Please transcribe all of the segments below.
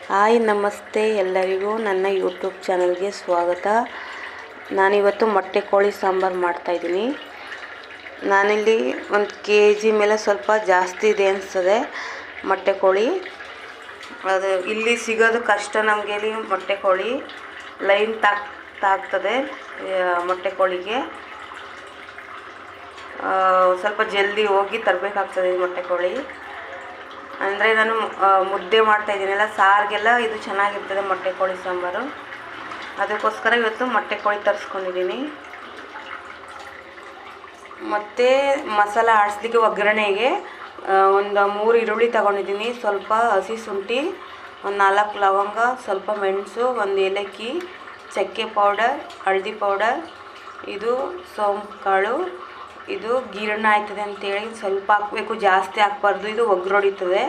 Hi ನಮಸ್ತೆ ಎಲ್ಲರಿಗೂ ನನ್ನ ಯೂಟ್ಯೂಬ್ ಚಾನಲ್ಗೆ ಸ್ವಾಗತ. ನಾನಿವತ್ತು ಮೊಟ್ಟೆ ಕೋಳಿ ಸಾಂಬಾರು ಮಾಡ್ತಾಯಿದ್ದೀನಿ. ನಾನಿಲ್ಲಿ 1 kg ಮೇಲೆ ಸ್ವಲ್ಪ ಜಾಸ್ತಿ ಇದೆ ಅನಿಸ್ತದೆ ಮೊಟ್ಟೆ ಕೋಳಿ. ಅದು ಇಲ್ಲಿ ಸಿಗೋದು ಕಷ್ಟ ನಮಗೆ. ಇಲ್ಲಿ ಮೊಟ್ಟೆ ಕೋಳಿ ಲೈನ್ ತಾಗ್ತದೆ ಮೊಟ್ಟೆ ಕೋಳಿಗೆ. ಸ್ವಲ್ಪ ಜಲ್ದಿ ಹೋಗಿ ತರಬೇಕಾಗ್ತದೆ ಈ ಮೊಟ್ಟೆ ಕೋಳಿ. ಅಂದರೆ ನಾನು ಮುದ್ದೆ ಮಾಡ್ತಾಯಿದ್ದೀನಲ್ಲ, ಸಾರಿಗೆಲ್ಲ ಇದು ಚೆನ್ನಾಗಿರ್ತದೆ ಮೊಟ್ಟೆ ಕೋಳಿ ಸಾಂಬಾರು. ಅದಕ್ಕೋಸ್ಕರ ಇವತ್ತು ಮೊಟ್ಟೆ ಕೋಳಿ ತರಿಸ್ಕೊಂಡಿದ್ದೀನಿ. ಮತ್ತು ಮಸಾಲ ಆಡಿಸ್ಲಿಕ್ಕೆ ಒಗ್ಗರಣೆಗೆ ಒಂದು 3 ಈರುಳ್ಳಿ ತಗೊಂಡಿದ್ದೀನಿ, ಸ್ವಲ್ಪ ಹಸಿ ಶುಂಠಿ, ಒಂದು 4 ಲವಂಗ, ಸ್ವಲ್ಪ ಮೆಣಸು, 1 ಏಲಕ್ಕಿ, ಚಕ್ಕೆ ಪೌಡರ್, ಹಳದಿ ಪೌಡರ್, ಇದು ಸೋಂಪು ಕಾಳು, ಇದು ಗೀರಣ್ಣ ಆಯ್ತದೆ ಅಂತೇಳಿ ಸ್ವಲ್ಪ ಹಾಕಬೇಕು, ಜಾಸ್ತಿ ಹಾಕ್ಬಾರ್ದು, ಇದು ಒಗ್ಗರೊಡಿತದೆ.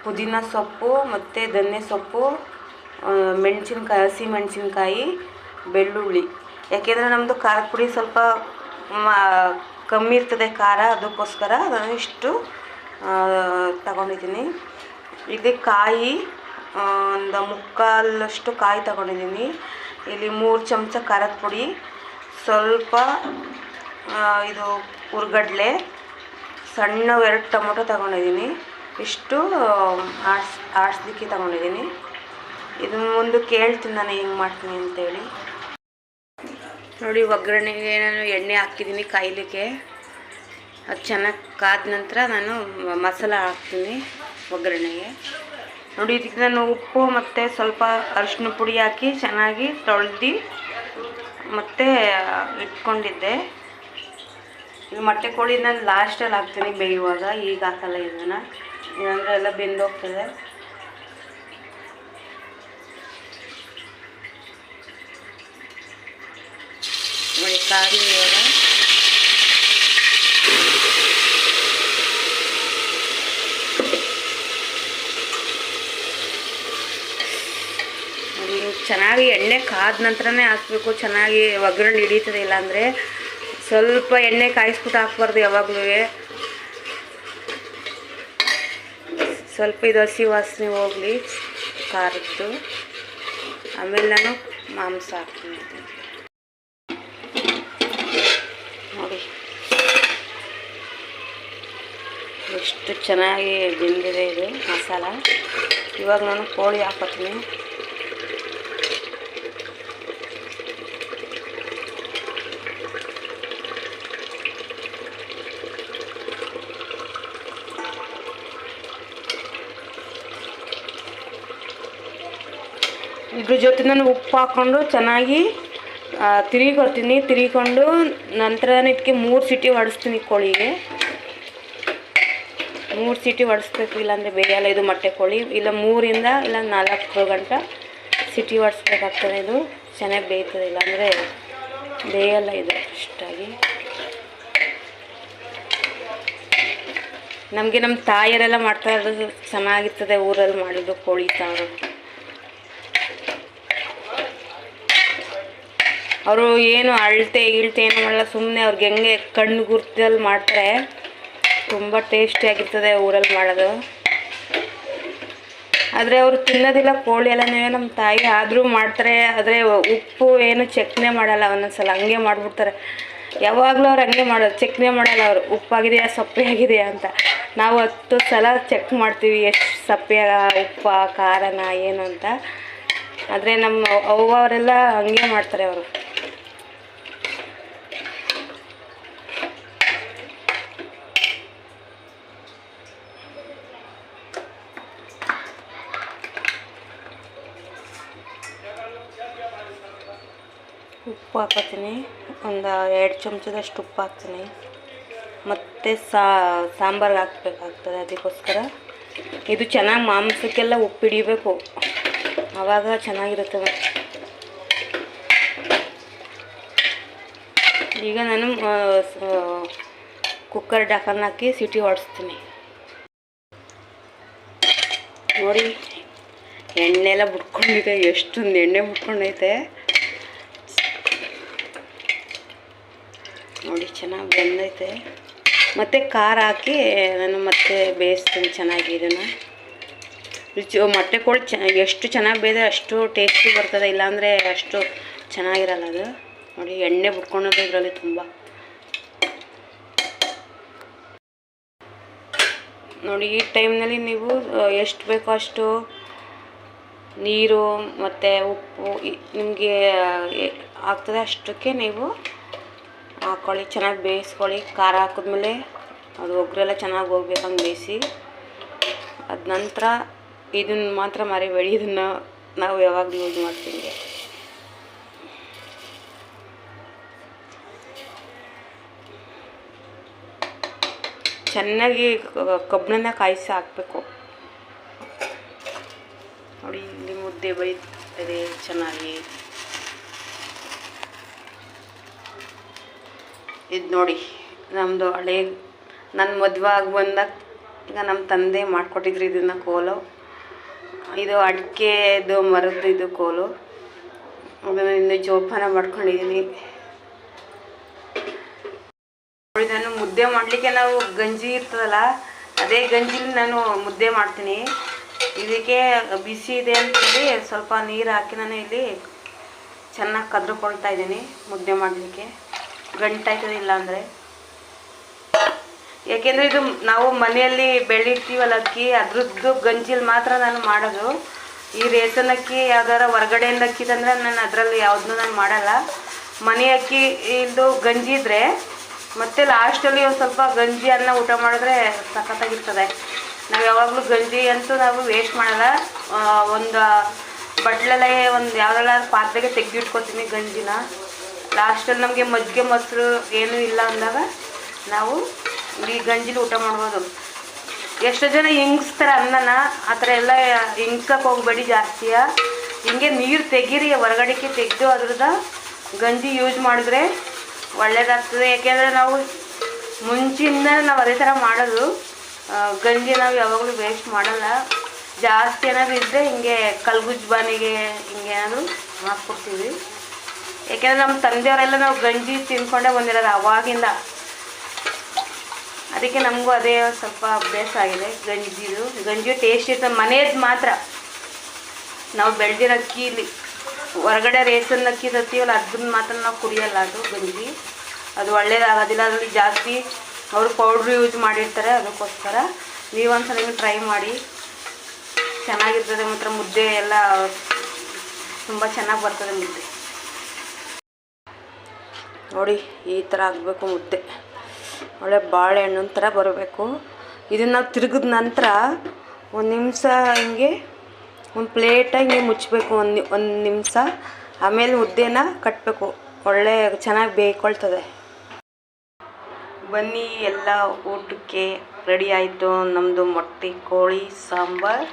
ಪುದೀನ ಸೊಪ್ಪು ಮತ್ತು ಧನ್ಯ ಸೊಪ್ಪು, ಮೆಣಸಿನ್ಕಾಯಿ, ಹಸಿ ಮೆಣಸಿನ್ಕಾಯಿ, ಬೆಳ್ಳುಳ್ಳಿ. ಯಾಕೆಂದರೆ ನಮ್ಮದು ಖಾರದ ಪುಡಿ ಸ್ವಲ್ಪ ಕಮ್ಮಿ ಇರ್ತದೆ ಖಾರ, ಅದಕ್ಕೋಸ್ಕರ ನಾನು ಇಷ್ಟು ತಗೊಂಡಿದ್ದೀನಿ. ಇಲ್ಲಿ ಕಾಯಿ ಒಂದು 3/4 ಕಾಯಿ ತಗೊಂಡಿದ್ದೀನಿ. ಇಲ್ಲಿ 3 ಚಮಚ ಖಾರದ ಪುಡಿ, ಸ್ವಲ್ಪ ಇದು ಹುರ್ಗಡ್ಲೆ, ಸಣ್ಣ 2 ಟೊಮೊಟೊ ತಗೊಂಡಿದ್ದೀನಿ. ಇಷ್ಟು ಆಡಿಸ್ಲಿಕ್ಕೆ ತಗೊಂಡಿದ್ದೀನಿ. ಇದನ್ನು ಮುಂದೆ ಕೇಳ್ತೀನಿ ನಾನು ಹೆಂಗೆ ಮಾಡ್ತೀನಿ ಅಂತೇಳಿ. ನೋಡಿ, ಒಗ್ಗರಣೆಗೆ ನಾನು ಎಣ್ಣೆ ಹಾಕಿದ್ದೀನಿ ಕಾಯ್ಲಿಕ್ಕೆ. ಅದು ಚೆನ್ನಾಗಿ ಕಾದ ನಂತರ ನಾನು ಮಸಾಲ ಹಾಕ್ತೀನಿ ಒಗ್ಗರಣೆಗೆ. ನೋಡಿ, ಇದಕ್ಕೆ ನಾನು ಉಪ್ಪು ಮತ್ತು ಸ್ವಲ್ಪ ಅರಿಶಿನ ಪುಡಿ ಹಾಕಿ ಚೆನ್ನಾಗಿ ತೊಳೆದು ಮತ್ತು ಇಟ್ಕೊಂಡಿದ್ದೆ. ಇದು ಮೊಟ್ಟೆ ಕೋಳಿ ನಾನು ಲಾಸ್ಟಲ್ಲಿ ಹಾಕ್ತೀನಿ ಬೇಯುವಾಗ, ಈಗ ಹಾಕಲ್ಲ ಇದನ್ನು, ಇಲ್ಲಾಂದರೆ ಎಲ್ಲ ಬೆಂದೋಗ್ತದೆ. ನೋಡಿ, ಕಾಯಿ ಇವಾಗ ಚೆನ್ನಾಗಿ ಎಣ್ಣೆ ಕಾದ ನಂತರನೇ ಹಾಕಬೇಕು, ಚೆನ್ನಾಗಿ ಒಗ್ಗರಣೆ ಹಿಡಿತದೆ. ಇಲ್ಲಾಂದರೆ ಸ್ವಲ್ಪ ಎಣ್ಣೆ ಕಾಯಿಸ್ಬಿಟ್ಟು ಹಾಕ್ಬಾರ್ದು ಯಾವಾಗಲೂ. ಸ್ವಲ್ಪ ಇದು ಹಸಿ ವಾಸನೆ ಹೋಗಲಿ ಖಾರದ್ದು, ಆಮೇಲೆ ನಾನು ಮಾಂಸ ಹಾಕ್ತೀನಿ. ನೋಡಿ ಎಷ್ಟು ಚೆನ್ನಾಗಿ ಬೆಂದಿದೆ ಇದು ಮಸಾಲ. ಇವಾಗ ನಾನು ಕೋಳಿ ಹಾಕೋತೀನಿ. ಇದ್ರ ಜೊತೆ ನಾನು ಉಪ್ಪು ಹಾಕ್ಕೊಂಡು ಚೆನ್ನಾಗಿ ತಿರುಗಿಕೊಂಡು ನಂತರ ಇದಕ್ಕೆ 3 ಸೀಟಿ ಹೊಡಿಸ್ತೀನಿ. ಕೋಳಿಗೆ 3 ಸೀಟಿ ಹೊಡಿಸ್ಬೇಕು, ಇಲ್ಲಾಂದರೆ ಬೇಯಲ್ಲ ಇದು ಮೊಟ್ಟೆ ಕೋಳಿ. ಇಲ್ಲ 3 ಇಲ್ಲ 4 ಗಂಟೆ ಸೀಟಿ ಹೊಡಿಸ್ಬೇಕಾಗ್ತದೆ. ಇದು ಚೆನ್ನಾಗಿ ಬೇಯ್ತದೆ, ಇಲ್ಲಾಂದರೆ ಬೇಯಲ್ಲ ಇದು ಇಷ್ಟಾಗಿ. ನಮಗೆ ನಮ್ಮ ತಾಯಿಯರೆಲ್ಲ ಮಾಡ್ತಾ ಇರೋದು ಚೆನ್ನಾಗಿರ್ತದೆ, ಊರಲ್ಲಿ ಮಾಡಿದ್ದು ಕೋಳಿ ಸಾರು. ಅವರು ಏನು ಅಳತೆ ಏನು ಮಾಡಲ್ಲ, ಸುಮ್ಮನೆ ಅವ್ರಿಗೆ ಹೆಂಗೆ ಕಣ್ಣು ಗುರ್ತಲ್ಲಿ ಮಾಡ್ತಾರೆ. ತುಂಬ ಟೇಸ್ಟಿಯಾಗಿರ್ತದೆ ಊರಲ್ಲಿ ಮಾಡೋದು. ಆದರೆ ಅವರು ತಿನ್ನೋದಿಲ್ಲ ಕೋಳಿ ಎಲ್ಲ, ನಮ್ಮ ತಾಯಿ ಆದರೂ ಮಾಡ್ತಾರೆ. ಆದರೆ ಉಪ್ಪು ಏನು ಚೆಕ್ನೆ ಮಾಡಲ್ಲ, ಒಂದೊಂದ್ಸಲ ಹಂಗೆ ಮಾಡಿಬಿಡ್ತಾರೆ. ಯಾವಾಗಲೂ ಅವ್ರು ಹಂಗೆ ಮಾಡೋದು, ಚೆಕ್ನೆ ಮಾಡಲ್ಲ ಅವರು, ಉಪ್ಪಾಗಿದೆಯಾ ಸಪ್ಪೆ ಆಗಿದೆಯಾ ಅಂತ. ನಾವು 10 ಸಲ ಚೆಕ್ ಮಾಡ್ತೀವಿ, ಎಷ್ಟು ಸಪ್ಪೆ, ಉಪ್ಪ, ಖಾರನ ಏನು ಅಂತ. ಆದರೆ ನಮ್ಮ ಅವರೆಲ್ಲ ಹಂಗೆ ಮಾಡ್ತಾರೆ ಅವರು. ಉಪ್ಪು ಹಾಕೋತೀನಿ, ಒಂದು 2 ಚಮಚದಷ್ಟು ಉಪ್ಪು ಹಾಕ್ತೀನಿ. ಮತ್ತು ಸಾಂಬಾರ್ಗೆ ಹಾಕ್ಬೇಕಾಗ್ತದೆ, ಅದಕ್ಕೋಸ್ಕರ ಇದು ಚೆನ್ನಾಗಿ ಮಾಂಸಕ್ಕೆಲ್ಲ ಉಪ್ಪು ಹಿಡಿಬೇಕು, ಆವಾಗ ಚೆನ್ನಾಗಿರುತ್ತದೆ. ಈಗ ನಾನು ಕುಕ್ಕರ್ ಢಾಕನ್ ಹಾಕಿ ಸೀಟಿ ಹೊಡಿಸ್ತೀನಿ. ನೋಡಿ, ಎಣ್ಣೆ ಎಲ್ಲ ಬಿಟ್ಕೊಂಡಿದೆ, ಎಷ್ಟೊಂದು ಎಣ್ಣೆ ಬಿಟ್ಕೊಂಡೈತೆ ನೋಡಿ, ಚೆನ್ನಾಗಿ ಬೆಂದೈತೆ. ಮತ್ತು ಖಾರ ಹಾಕಿ ನಾನು ಮತ್ತೆ ಬೇಯಿಸ್ತೀನಿ ಚೆನ್ನಾಗಿ ಇದನ್ನು. ಮೊಟ್ಟೆ ಕೋಳಿ ಎಷ್ಟು ಚೆನ್ನಾಗಿ ಬೇಯಿದ್ರೆ ಅಷ್ಟು ಟೇಸ್ಟಿ ಬರ್ತದೆ, ಇಲ್ಲಾಂದರೆ ಅಷ್ಟು ಚೆನ್ನಾಗಿರಲ್ಲ ಅದು. ನೋಡಿ ಎಣ್ಣೆ ಬಿಟ್ಕೊಳೋದು ಇದರಲ್ಲಿ ತುಂಬ. ನೋಡಿ ಈ ಟೈಮ್ನಲ್ಲಿ ನೀವು ಎಷ್ಟು ಬೇಕೋ ಅಷ್ಟು ನೀರು ಮತ್ತು ಉಪ್ಪು ನಿಮಗೆ ಆಗ್ತದೆ ಅಷ್ಟಕ್ಕೆ ನೀವು ಹಾಕ್ಕೊಳ್ಳಿ. ಚೆನ್ನಾಗಿ ಬೇಯಿಸ್ಕೊಳ್ಳಿ. ಖಾರ ಹಾಕಿದ್ಮೇಲೆ ಅದು ಒಗ್ಗರೆಲ್ಲ ಚೆನ್ನಾಗಿ ಹೋಗ್ಬೇಕು, ಹಂಗೆ ಬೇಯಿಸಿ. ಅದ ನಂತರ ಇದನ್ನು ಮಾತ್ರ ಮರಿಬೇಡಿ, ಇದನ್ನು ನಾವು ಯಾವಾಗಲೂ ಯೂಸ್ ಮಾಡ್ತೀವಿ. ಚೆನ್ನಾಗಿ ಕಬ್ಬಣನ ಕಾಯಿಸಿ ಹಾಕಬೇಕು. ನೋಡಿ ಇಲ್ಲಿ ಮುದ್ದೆ ಬೇಯ್ತದೆ ಚೆನ್ನಾಗಿ. ಇದು ನೋಡಿ ನಮ್ಮದು ಹಳೆ ನನ್ನ ಮದುವೆ ಆಗಿ ಬಂದಾಗ ಈಗ ನಮ್ಮ ತಂದೆ ಮಾಡಿಕೊಟ್ಟಿದ್ರು ಇದನ್ನು ಕೋಲು. ಇದು ಅಡಿಕೆದು ಮರದ್ದು ಇದು ಕೋಲು. ಅದನ್ನು ಇನ್ನು ಜೋಪಾನ ಮಾಡ್ಕೊಂಡಿದ್ದೀನಿ. ನೋಡಿ ನಾನು ಮುದ್ದೆ ಮಾಡಲಿಕ್ಕೆ ನಾವು ಗಂಜಿ ಇರ್ತದಲ್ಲ, ಅದೇ ಗಂಜಿಲಿ ನಾನು ಮುದ್ದೆ ಮಾಡ್ತೀನಿ. ಇದಕ್ಕೆ ಬಿಸಿ ಇದೆ ಅಂತೇಳಿ ಸ್ವಲ್ಪ ನೀರು ಹಾಕಿ ನಾನು ಇಲ್ಲಿ ಚೆನ್ನಾಗಿ ಕದ್ರುಕೊಳ್ತಾ ಇದ್ದೀನಿ ಮುದ್ದೆ ಮಾಡಲಿಕ್ಕೆ. ಗಂಟಾಯ್ತದೆ ಇಲ್ಲ ಅಂದರೆ. ಏಕೆಂದರೆ ಇದು ನಾವು ಮನೆಯಲ್ಲಿ ಬೆಳಿತೀವಲ್ಲ ಅಕ್ಕಿ, ಅದ್ರದ್ದು ಗಂಜಿಲಿ ಮಾತ್ರ ನಾನು ಮಾಡೋದು. ಈ ರೇಷನ್ ಅಕ್ಕಿ ಯಾವ್ದಾರ ಹೊರಗಡೆಯಿಂದ ಅಕ್ಕಿ ತಂದರೆ ನಾನು ಅದರಲ್ಲಿ ಯಾವುದನ್ನೂ ನಾನು ಮಾಡಲ್ಲ. ಮನೆ ಅಕ್ಕಿ ಇದು ಗಂಜಿ ಇದ್ದರೆ ಮತ್ತು ಲಾಸ್ಟಲ್ಲಿ ಒಂದು ಸ್ವಲ್ಪ ಗಂಜಿ ಅನ್ನ ಊಟ ಮಾಡಿದ್ರೆ ಸಖತ್ತಾಗಿರ್ತದೆ. ನಾವು ಯಾವಾಗಲೂ ಗಂಜಿ ಅಂತೂ ನಾವು ವೇಸ್ಟ್ ಮಾಡಲ್ಲ. ಒಂದು ಬಟ್ಲಲ್ಲೇ ಒಂದು ಯಾವುದೆಲ್ಲ ಪಾತ್ರೆಗೆ ತೆಗೆದಿಟ್ಕೊತೀನಿ ಗಂಜಿನ. ಲಾಸ್ಟಲ್ಲಿ ನಮಗೆ ಮಜ್ಜಿಗೆ ಮೊಸರು ಏನೂ ಇಲ್ಲ ಅಂದಾಗ ನಾವು ಈ ಗಂಜಿಲಿ ಊಟ ಮಾಡ್ಬೋದು. ಎಷ್ಟೋ ಜನ ಹಿಂಗಿಸ್ತಾರೆ ಅನ್ನನ, ಆ ಥರ ಎಲ್ಲ ಹಿಂಗ್ಸಕ್ಕೆ ಹೋಗಬೇಡಿ ಜಾಸ್ತಿಯ. ಹಿಂಗೆ ನೀರು ತೆಗೀರಿ, ಹೊರಗಡೆಗೆ ತೆಗೆದು ಅದ್ರದ್ದು ಗಂಜಿ ಯೂಸ್ ಮಾಡಿದ್ರೆ ಒಳ್ಳೆಯದಾಗ್ತದೆ. ಏಕೆಂದರೆ ನಾವು ಮುಂಚಿಂದ ನಾವು ಅದೇ ಥರ ಮಾಡೋದು. ಗಂಜಿ ನಾವು ಯಾವಾಗಲೂ ವೇಸ್ಟ್ ಮಾಡಲ್ಲ. ಜಾಸ್ತಿ ಏನಾದರೂ ಇದ್ದರೆ ಹಿಂಗೆ ಕಲ್ಗುಜ್ ಬಾನಿಗೆ ಹಿಂಗೆ ಏನಾದರೂ ಹಾಕ್ಕೊಡ್ತೀವಿ. ಏಕೆಂದರೆ ನಮ್ಮ ತಂದೆಯವರೆಲ್ಲ ನಾವು ಗಂಜಿ ತಿನ್ಕೊಂಡೇ ಬಂದಿರೋದು ಅವಾಗಿಂದ. ಅದಕ್ಕೆ ನಮಗೂ ಅದೇ ಸ್ವಲ್ಪ ಅಭ್ಯಾಸ ಆಗಿದೆ ಗಂಜಿದು. ಗಂಜಿ ಟೇಸ್ಟ್ ಇರ್ತದೆ ಮನೆಯದು ಮಾತ್ರ. ನಾವು ಬೆಳೆದಿರೋ ಅಕ್ಕಿಲಿ ಹೊರಗಡೆ ರೇಷನ್ ಅಕ್ಕಿ ತರ್ತೀವಲ್ಲ ಅದನ್ನ ಮಾತ್ರ ನಾವು ಕುಡಿಯೋಲ್ಲ. ಅದು ಗಂಜಿ ಅದು ಒಳ್ಳೇದಾಗೋದಿಲ್ಲ. ಅದರಲ್ಲಿ ಜಾಸ್ತಿ ಅವರು ಪೌಡ್ರು ಯೂಸ್ ಮಾಡಿರ್ತಾರೆ. ಅದಕ್ಕೋಸ್ಕರ ನೀವೊಂದ್ಸಲ ಟ್ರೈ ಮಾಡಿ, ಚೆನ್ನಾಗಿರ್ತದೆ. ಮಾತ್ರ ಮುದ್ದೆ ಎಲ್ಲ ತುಂಬ ಚೆನ್ನಾಗಿ ಬರ್ತದೆ ಮುದ್ದೆ. ನೋಡಿ ಈ ಥರ ಆಗಬೇಕು ಮುದ್ದೆ. ಒಳ್ಳೆ ಬಾಳೆಹಣ್ಣು ಥರ ಬರಬೇಕು. ಇದನ್ನು ನಾವು ತಿರುಗಿದ ನಂತರ ಒಂದು ನಿಮಿಷ ಹಿಂಗೆ ಒಂದು ಪ್ಲೇಟಾಗಿ ಹಿಂಗೆ ಮುಚ್ಚಬೇಕು ಒಂದು ನಿಮಿಷ. ಆಮೇಲೆ ಮುದ್ದೆನ ಕಟ್ಟಬೇಕು. ಒಳ್ಳೆ ಚೆನ್ನಾಗಿ ಬೇಯ್ಕೊಳ್ತದೆ. ಬನ್ನಿ ಎಲ್ಲ ಊಟಕ್ಕೆ ರೆಡಿ ಆಯಿತು ನಮ್ಮದು ಮೊಟ್ಟೆ ಕೋಳಿ ಸಾಂಬಾರು.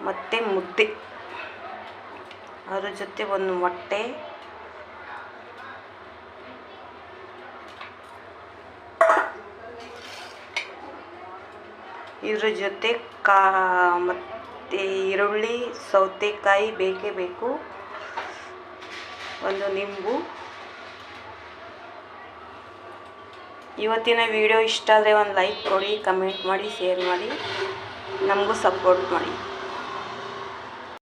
ಮತ್ತು ಮುದ್ದೆ, ಅದ್ರ ಜೊತೆ ಒಂದು ಮೊಟ್ಟೆ, ಇದ್ರ ಜೊತೆ ಮತ್ತು ಈರುಳ್ಳಿ ಸೌತೆಕಾಯಿ ಬೇಕೇ ಬೇಕು, ಒಂದು ನಿಂಬು. ಇವತ್ತಿನ ವಿಡಿಯೋ ಇಷ್ಟ ಆದರೆ ಒಂದು ಲೈಕ್ ಕೊಡಿ, ಕಮೆಂಟ್ ಮಾಡಿ, ಶೇರ್ ಮಾಡಿ, ನಮಗೂ ಸಪೋರ್ಟ್ ಮಾಡಿ.